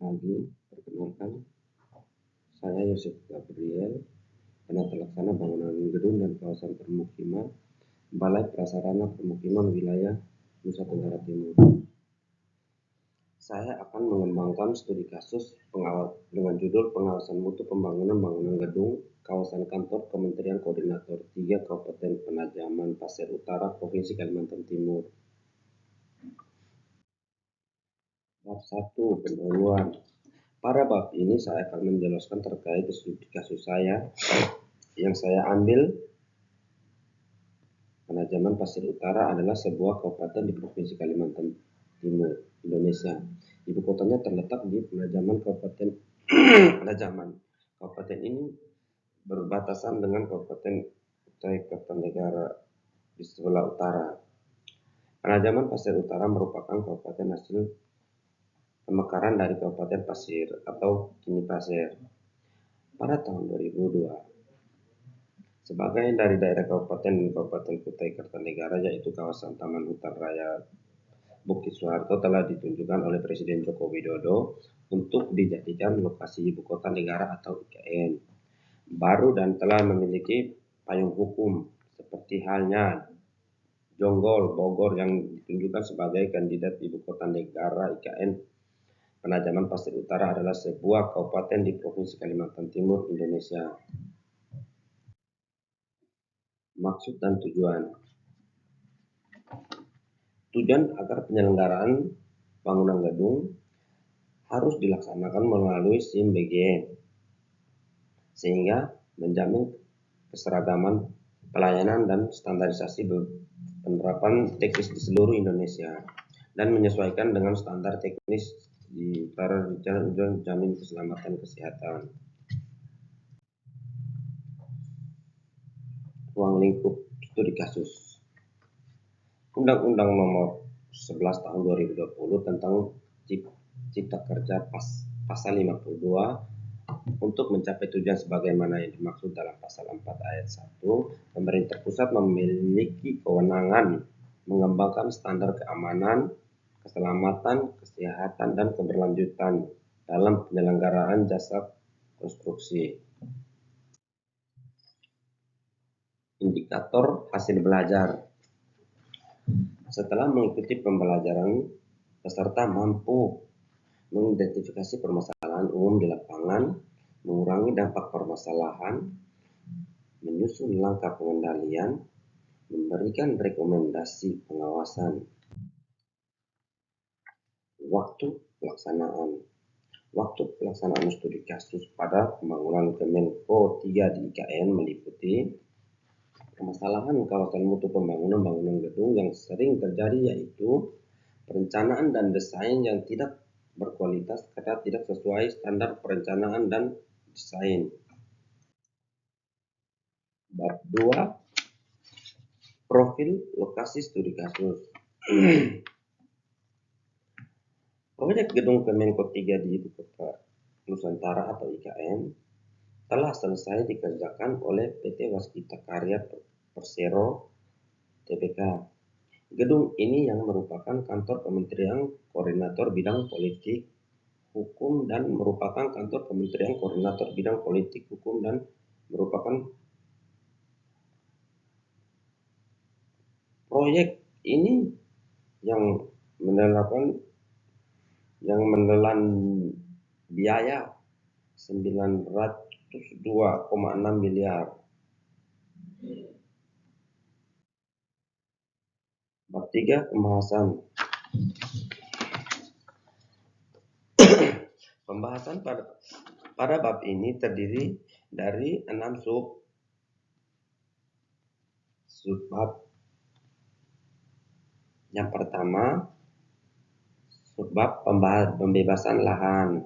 pagi, perkenalkan, saya Yosef Gabriel, penata laksana bangunan gedung dan kawasan permukiman, Balai Prasarana Permukiman Wilayah Nusa Tenggara Timur. Saya akan mengembangkan studi kasus dengan judul Pengawasan Mutu Pembangunan Bangunan Gedung Kawasan Kantor Kementerian Koordinator 3 Kabupaten Penajaman Pasir Utara, Provinsi Kalimantan Timur. Bab 1. Pendahuluan. Pada bab ini saya akan menjelaskan terkait studi kasus saya yang saya ambil. Penajaman Pasir Utara adalah sebuah kabupaten di Provinsi Kalimantan Timur, Indonesia. Ibu kotanya terletak di Penajaman Kabupaten Penajaman. Kabupaten ini berbatasan dengan Kabupaten Kutai Kartanegara di sebelah utara. Penajaman Pasir Utara merupakan kabupaten hasil pemekaran dari Kabupaten Pasir atau kini Pasir pada tahun 2002. Sebagai dari daerah Kabupaten Kutai Kartanegara, yaitu kawasan Taman Hutan Raya Bukit Soeharto telah ditunjukkan oleh Presiden Joko Widodo untuk dijadikan lokasi ibu kota negara atau IKN baru dan telah memiliki payung hukum seperti halnya Jonggol, Bogor yang ditunjukkan sebagai kandidat ibu kota negara IKN. Penajaman Pasir Utara adalah sebuah kabupaten di Provinsi Kalimantan Timur, Indonesia. Maksud dan tujuan. Tujuan agar penyelenggaraan bangunan gedung harus dilaksanakan melalui SIM BG sehingga menjamin keseragaman pelayanan dan standarisasi penerapan teknis di seluruh Indonesia dan menyesuaikan dengan standar teknis di para jamin keselamatan kesehatan. Ruang lingkup studi kasus. Undang-Undang Nomor 11 Tahun 2020 tentang Cipta Kerja Pasal 52 untuk mencapai tujuan sebagaimana yang dimaksud dalam Pasal 4 Ayat 1, pemerintah pusat memiliki kewenangan mengembangkan standar keamanan, keselamatan, kesehatan, dan keberlanjutan dalam penyelenggaraan jasa konstruksi. Indikator hasil belajar. Setelah mengikuti pembelajaran, peserta mampu mengidentifikasi permasalahan umum di lapangan, mengurangi dampak permasalahan, menyusun langkah pengendalian, memberikan rekomendasi pengawasan. Waktu pelaksanaan. Waktu pelaksanaan studi kasus pada pembangunan Kemenko 3 di IKN meliputi permasalahan kawasan mutu pembangunan bangunan gedung yang sering terjadi, yaitu perencanaan dan desain yang tidak berkualitas karena tidak sesuai standar perencanaan dan desain. Bab 2. Profil lokasi studi kasus. Proyek gedung Kemenko 3 di Ibu Kota Nusantara atau IKN telah selesai dikerjakan oleh PT Waskita Karya Persero Tbk. Gedung ini yang merupakan kantor Kementerian Koordinator Bidang Politik Hukum dan merupakan kantor Kementerian Koordinator Bidang Politik Hukum dan merupakan proyek ini yang menelan biaya 902,6 miliar. Bab 3. Pembahasan. Pembahasan pada bab ini terdiri dari 6 subbab. Yang pertama, subbab pembebasan lahan.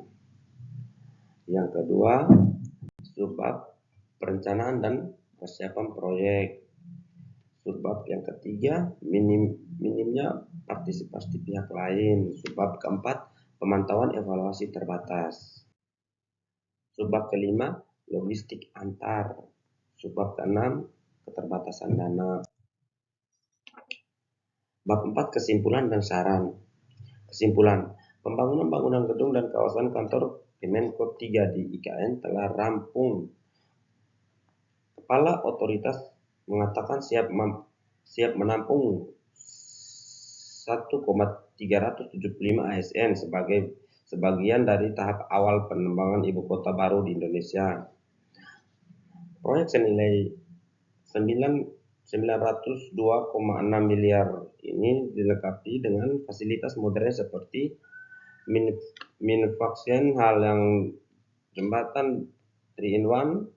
Yang kedua, subbab perencanaan dan persiapan proyek. Subbab yang ketiga, minimnya partisipasi pihak lain. Subbab keempat, pemantauan evaluasi terbatas. Subbab kelima, logistik antar. Subbab keenam, keterbatasan dana. Bab 4. Kesimpulan dan saran. Kesimpulan. Pembangunan bangunan gedung dan kawasan kantor Kemenko 3 di IKN telah rampung. Kepala otoritas mengatakan siap menampung 1,375 ASN sebagai sebagian dari tahap awal pengembangan ibu kota baru di Indonesia. Proyek senilai 902,6 miliar ini dilengkapi dengan fasilitas modern seperti manufacturing hal yang jembatan 3-in-1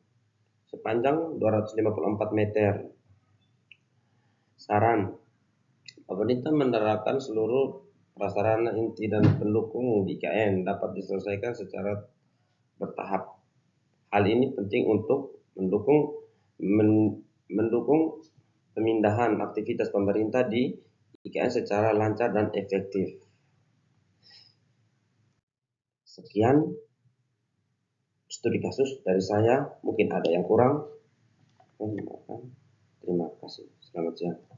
sepanjang 254 meter. Saran, pemerintah menerapkan seluruh prasarana inti dan pendukung di IKN dapat diselesaikan secara bertahap. Hal ini penting untuk mendukung pemindahan aktivitas pemerintah di IKN secara lancar dan efektif. Sekian studi kasus dari saya, mungkin ada yang kurang. Terima kasih. Selamat siang.